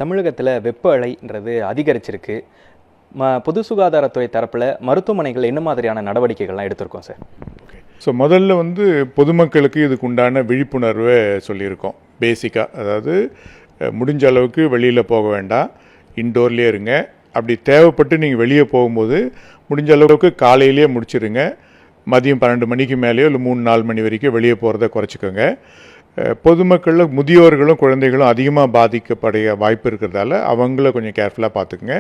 தமிழகத்தில் வெப்ப அலைன்றது அதிகரிச்சிருக்கு. பொது சுகாதாரத்துறை தரப்பில் மருத்துவமனைகள் என்ன மாதிரியான நடவடிக்கைகள்லாம் எடுத்திருக்கோம் சார்? ஸோ முதல்ல பொதுமக்களுக்கு இதுக்கு உண்டான விழிப்புணர்வை சொல்லியிருக்கோம். பேசிக்காக, அதாவது முடிஞ்ச அளவுக்கு வெளியில் போக வேண்டாம், இன்டோர்லேயே இருங்க. அப்படி தேவைப்பட்டு நீங்கள் வெளியே போகும்போது முடிஞ்ச அளவுக்கு காலையிலேயே முடிச்சிருங்க. மதியம் 12 மணிக்கு மேலேயோ இல்லை 3-4 மணி வரைக்கும் வெளியே போகிறத குறைச்சிக்கோங்க. பொதுமக்களில் முதியோர்களும் குழந்தைகளும் அதிகமாக பாதிக்கப்படைய வாய்ப்பு இருக்கிறதால அவங்கள கொஞ்சம் கேர்ஃபுல்லாக பார்த்துக்குங்க.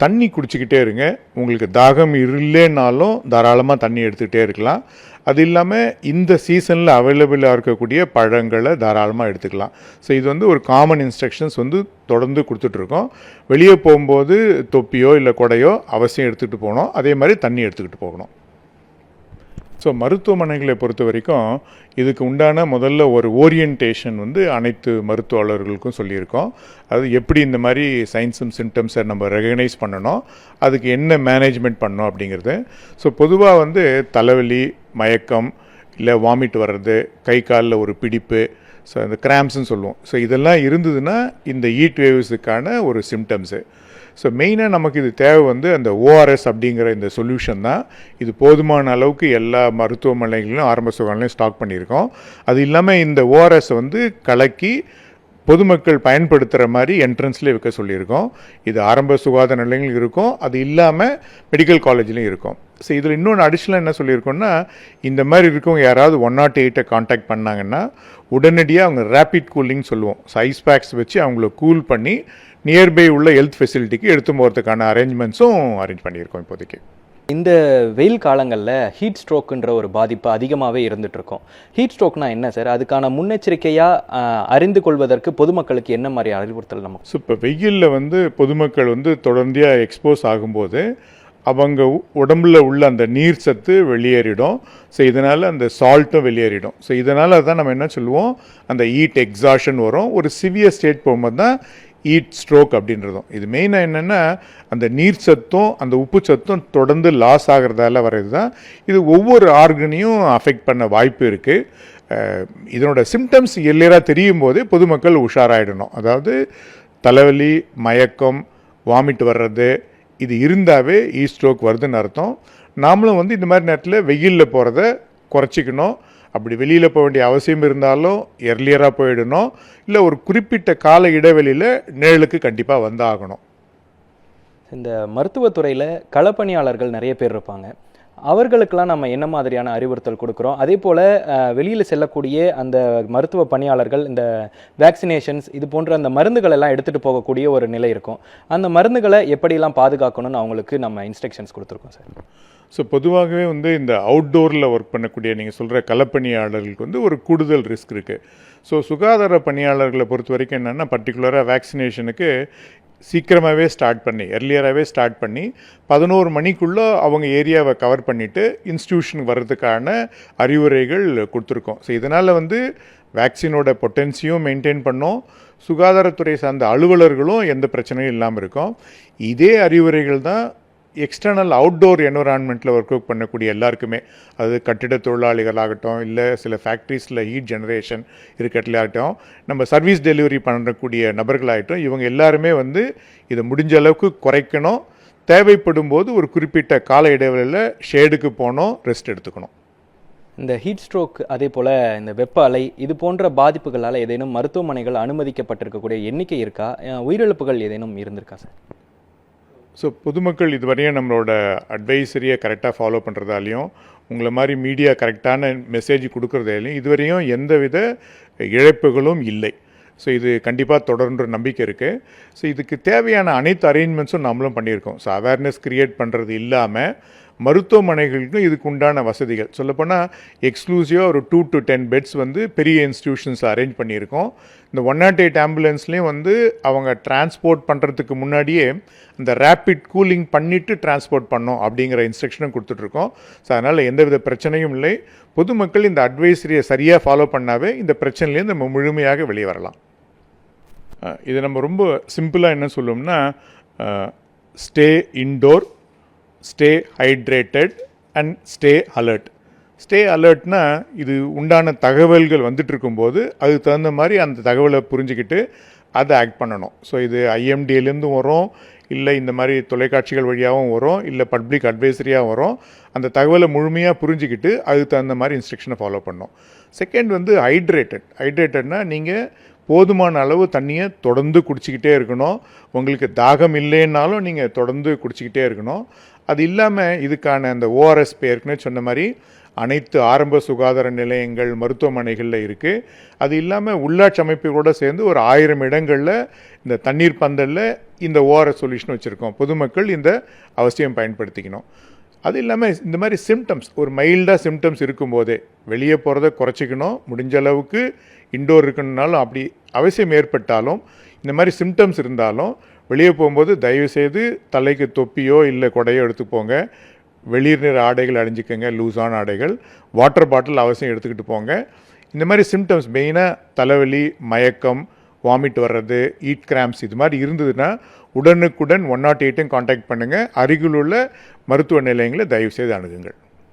தண்ணி குடிச்சிக்கிட்டே இருங்க. உங்களுக்கு தாகம் இல்லைன்னாலும் தாராளமாக தண்ணி எடுத்துக்கிட்டே இருக்கலாம். அது இல்லாமல் இந்த சீசனில் அவைலபிளாக இருக்கக்கூடிய பழங்களை தாராளமாக எடுத்துக்கலாம். ஸோ இது ஒரு காமன் இன்ஸ்ட்ரக்ஷன்ஸ் தொடர்ந்து கொடுத்துட்ருக்கோம். வெளியே போகும்போது தொப்பியோ இல்லை கொடையோ அவசியம் எடுத்துகிட்டு போகணும். அதே மாதிரி தண்ணி எடுத்துக்கிட்டு போகணும். ஸோ மருத்துவமனைகளை பொறுத்த வரைக்கும் இதுக்கு உண்டான முதல்ல ஒரு ஓரியன்டேஷன் அனைத்து மருத்துவர்களுக்கும் சொல்லியிருக்கோம். அது எப்படி இந்த மாதிரி சைன்ஸ் அண்ட் சிம்டம்ஸை நம்ம ரெகனைஸ் பண்ணணும், அதுக்கு என்ன மேனேஜ்மெண்ட் பண்ணணும் அப்படிங்கிறது. ஸோ பொதுவாக தலைவலி, மயக்கம், இல்லை வாமிட் வர்றது, கை காலில் ஒரு பிடிப்பு, ஸோ அந்த கிராம்ப்ஸ்ன்னு சொல்லுவோம். ஸோ இதெல்லாம் இருந்ததுன்னா இந்த ஹீட் வேவ்ஸுக்கான ஒரு சிம்டம்ஸு. ஸோ மெயினாக நமக்கு இது தேவை அந்த ஓஆர்எஸ் அப்படிங்கிற இந்த சொல்யூஷன் தான். இது போதுமான அளவுக்கு எல்லா மருத்துவமனைகளிலும் ஆரம்ப சுகாதாரங்களையும் ஸ்டாக் பண்ணியிருக்கோம். அது இல்லாமல் இந்த ஓஆர்எஸை கலக்கி பொதுமக்கள் பயன்படுத்துகிற மாதிரி என்ட்ரன்ஸ்லேயே வைக்க சொல்லியிருக்கோம். இது ஆரம்ப சுகாதார நிலையங்களும் இருக்கும், அது இல்லாமல் மெடிக்கல் காலேஜ்லேயும் இருக்கும். ஸோ இதில் இன்னொன்று அடிஷ்னலாக என்ன சொல்லியிருக்கோம்னா, இந்த மாதிரி இருக்கவங்க யாராவது 108 கான்டாக்ட் பண்ணாங்கன்னா உடனடியாக அவங்க ரேபிட் கூலிங் சொல்லுவோம், ஸோ ஐஸ் பேக்ஸ் வச்சு அவங்கள கூல் பண்ணி நியர்பை உள்ள ஹெல்த் ஃபெசிலிட்டிக்கு எடுத்து போகிறதுக்கான அரேஞ்ச்மெண்ட்ஸும் அரேஞ்ச் பண்ணியிருக்கோம் இப்போதைக்கு. இந்த வெயில் காலங்களில் ஹீட் ஸ்ட்ரோக்குன்ற ஒரு பாதிப்பு அதிகமாகவே இருந்துகிட்ருக்கோம். ஹீட் ஸ்ட்ரோக்னா என்ன சார்? அதுக்கான முன்னெச்சரிக்கையாக அறிந்து கொள்வதற்கு பொதுமக்களுக்கு என்ன மாதிரி அறிவுறுத்தல் நமக்கு? ஸோ இப்போ வெயிலில் பொதுமக்கள் தொடர்ந்தியாக எக்ஸ்போஸ் ஆகும்போது அவங்க உடம்புல உள்ள அந்த நீர் சத்து வெளியேறிடும். ஸோ இதனால் அந்த சால்ட்டும் வெளியேறிடும். ஸோ இதனால் தான் நம்ம என்ன சொல்லுவோம், அந்த ஹீட் எக்ஸாஷன் வரும். ஒரு சிவியர் ஸ்டேட் போகும்போது தான் ஹீட் ஸ்ட்ரோக் அப்படின்றதும். இது மெயினாக என்னென்னா, அந்த நீர் சத்தும் அந்த உப்பு சத்தும் தொடர்ந்து லாஸ் ஆகிறதால வர்றது தான். இது ஒவ்வொரு ஆர்கனையும் அஃபெக்ட் பண்ண வாய்ப்பு இருக்குது. இதனோட சிம்டம்ஸ் எல்லையராக தெரியும் போதே பொதுமக்கள் உஷாராயிடணும். அதாவது தலைவலி, மயக்கம், வாமிட் வர்றது, இது இருந்தாவே ஹீட் ஸ்ட்ரோக் வருதுன்னு அர்த்தம். நாமளும் இந்த மாதிரி நேரத்தில் வெயிலில் போகிறத குறைச்சிக்கணும். அப்படி வெளியில் போக வேண்டிய அவசியம் இருந்தாலும் எர்லியராக போயிடணும். இல்லை ஒரு குறிப்பிட்ட கால இடைவெளியில் நிழலுக்கு கண்டிப்பாக வந்தாகணும். இந்த மருத்துவத்துறையில் களப்பணியாளர்கள் நிறைய பேர் இருப்பாங்க. அவர்களுக்கெல்லாம் நம்ம என்ன மாதிரியான அறிவுறுத்தல் கொடுக்குறோம்? அதே போல் வெளியில் செல்லக்கூடிய அந்த மருத்துவ பணியாளர்கள் இந்த வேக்சினேஷன்ஸ் இது போன்ற அந்த மருந்துகள் எல்லாம் எடுத்துகிட்டு போகக்கூடிய ஒரு நிலை இருக்கும். அந்த மருந்துகளை எப்படிலாம் பாதுகாக்கணும்னு அவங்களுக்கு நம்ம இன்ஸ்ட்ரக்ஷன்ஸ் கொடுத்துருக்கோம் சார். ஸோ பொதுவாகவே இந்த அவுட்டோரில் ஒர்க் பண்ணக்கூடிய நீங்கள் சொல்கிற களப்பணியாளர்களுக்கு ஒரு கூடுதல் ரிஸ்க் இருக்குது. ஸோ சுகாதார பணியாளர்களை பொறுத்த வரைக்கும் என்னென்னா, பர்டிகுலராக வேக்சினேஷனுக்கு சீக்கிரமாகவே எர்லியராகவே ஸ்டார்ட் பண்ணி 11 மணிக்குள்ளே அவங்க ஏரியாவை கவர் பண்ணிவிட்டு இன்ஸ்டியூஷனுக்கு வர்றதுக்கான அறிவுரைகள் கொடுத்துருக்கோம். ஸோ இதனால் வேக்சினோட பொட்டன்சியும் மெயின்டைன் பண்ணோம், சுகாதாரத்துறை சார்ந்த அலுவலர்களும் எந்த பிரச்சனையும் இல்லாமல் இருக்கும். இதே அறிவுரைகள் தான் எக்ஸ்டர்னல் அவுட்டோர் என்வரான்மெண்ட்டில் ஒர்க் பண்ணக்கூடிய எல்லாருக்குமே, அது கட்டிட தொழிலாளிகளாகட்டும், இல்லை சில ஃபேக்ட்ரிஸில் ஹீட் ஜெனரேஷன் இருக்கிறதுலாகட்டும், நம்ம சர்வீஸ் டெலிவரி பண்ணக்கூடிய நபர்களாகட்டும், இவங்க எல்லாருமே இதை முடிஞ்ச அளவுக்கு குறைக்கணும். தேவைப்படும் போது ஒரு குறிப்பிட்ட கால இடைவெளியில் ஷேடுக்கு போகணும், ரெஸ்ட் எடுத்துக்கணும். இந்த ஹீட் ஸ்ட்ரோக் அதே போல் இந்த வெப்ப அலை இது போன்ற பாதிப்புகளால் ஏதேனும் மருத்துவமனைகள் அனுமதிக்கப்பட்டிருக்கக்கூடிய எண்ணிக்கை இருக்கா? உயிரிழப்புகள் ஏதேனும் இருந்திருக்கா சார்? ஸோ பொதுமக்கள் இதுவரையும் நம்மளோட அட்வைசரியை கரெக்டாக ஃபாலோ பண்ணுறதாலையும், உங்களை மாதிரி மீடியா கரெக்டான மெசேஜ் கொடுக்குறதாலையும் இதுவரையும் எந்தவித இழப்புகளும் இல்லை. ஸோ இது கண்டிப்பாக தொடர்ன்ற நம்பிக்கை இருக்குது. ஸோ இதுக்கு தேவையான அனைத்து அரேஞ்ச்மெண்ட்ஸும் நம்மளும் பண்ணியிருக்கோம். ஸோ அவேர்னஸ் க்ரியேட் பண்ணுறது இல்லாமல் மருத்துவமனைகளுக்கும் இதுக்கு உண்டான வசதிகள் சொல்லப்போனால் எக்ஸ்க்ளூசிவாக ஒரு 2 to 10 பெட்ஸ் பெரிய இன்ஸ்டிடியூஷன்ஸில் அரேஞ்ச் பண்ணியிருக்கோம். இந்த 108 ஆம்புலன்ஸ்லேயும் அவங்க டிரான்ஸ்போர்ட் பண்ணுறதுக்கு முன்னாடியே இந்த ரேப்பிட் கூலிங் பண்ணிவிட்டு டிரான்ஸ்போர்ட் பண்ணோம் அப்படிங்கிற இன்ஸ்ட்ரக்ஷனும் கொடுத்துட்ருக்கோம். ஸோ அதனால் எந்தவித பிரச்சனையும் இல்லை. பொதுமக்கள் இந்த அட்வைசரியை சரியாக ஃபாலோ பண்ணாவே இந்த பிரச்சனையிலேருந்து நம்ம முழுமையாக வெளியே வரலாம். இதை நம்ம ரொம்ப சிம்பிளாக என்ன சொல்லுவோம்னா, stay indoor, stay hydrated and stay alert. Stay அலர்ட்னா இது உண்டான தகவல்கள் வந்துட்டு இருக்கும்போது அதுக்கு தகுந்த மாதிரி அந்த தகவலை புரிஞ்சுக்கிட்டு அதை ஆக்ட் பண்ணணும். ஸோ இது ஐஎம்டியிலேருந்தும் வரும், இல்லை இந்த மாதிரி தொலைக்காட்சிகள் வழியாகவும் வரும், இல்லை பப்ளிக் அட்வைசரியாக வரும். அந்த தகவலை முழுமையாக புரிஞ்சுக்கிட்டு அதுக்கு தகுந்த மாதிரி இன்ஸ்ட்ரக்ஷனை ஃபாலோ பண்ணணும். செகண்ட் வந்து ஹைட்ரேட்டட்னா நீங்கள் போதுமான அளவு தண்ணியை தொடர்ந்து குடிச்சிக்கிட்டே இருக்கணும். உங்களுக்கு தாகம் இல்லைன்னாலும் நீங்கள் தொடர்ந்து குடிச்சிக்கிட்டே இருக்கணும். அது இல்லாமல் இதுக்கான அந்த ஓஆர்எஸ் ஏற்கனவே சொன்ன மாதிரி அனைத்து ஆரம்ப சுகாதார நிலையங்கள் மருத்துவமனைகளில் இருக்குது. அது இல்லாமல் உள்ளாட்சி அமைப்புகளோடு சேர்ந்து ஒரு 1000 இடங்களில் இந்த தண்ணீர் பந்தலில் இந்த ஓஆர்எஸ் சொல்யூஷன் வச்சுருக்கோம். பொதுமக்கள் இந்த அவசியம் பயன்படுத்திக்கணும். அது இல்லாமல் இந்த மாதிரி சிம்டம்ஸ், ஒரு மைல்டாக சிம்டம்ஸ் இருக்கும்போதே வெளியே போகிறத குறைச்சிக்கணும். முடிஞ்ச அளவுக்கு இன்டோர் இருக்கணுன்னாலும், அப்படி அவசியம் ஏற்பட்டாலும் இந்த மாதிரி சிம்டம்ஸ் இருந்தாலும் வெளியே போகும்போது தயவுசெய்து தலைக்கு தொப்பியோ இல்லை கொடையோ எடுத்துப்போங்க. வெளிர் நிற ஆடைகள் அணிஞ்சிக்கங்க, லூஸான ஆடைகள். வாட்டர் பாட்டில் அவசியம் எடுத்துக்கிட்டு போங்க. இந்த மாதிரி சிம்டம்ஸ் மெயினாக தலைவலி, மயக்கம், வாமிட் வர்றது, ஈட் கிராம்ஸ் இது மாதிரி இருந்ததுன்னா உடனுக்குடன் 108 காண்டாக்ட் பண்ணுங்கள். அருகிலுள்ள மருத்துவ நிலையங்களை தயவுசெய்து அணுகுங்கள்.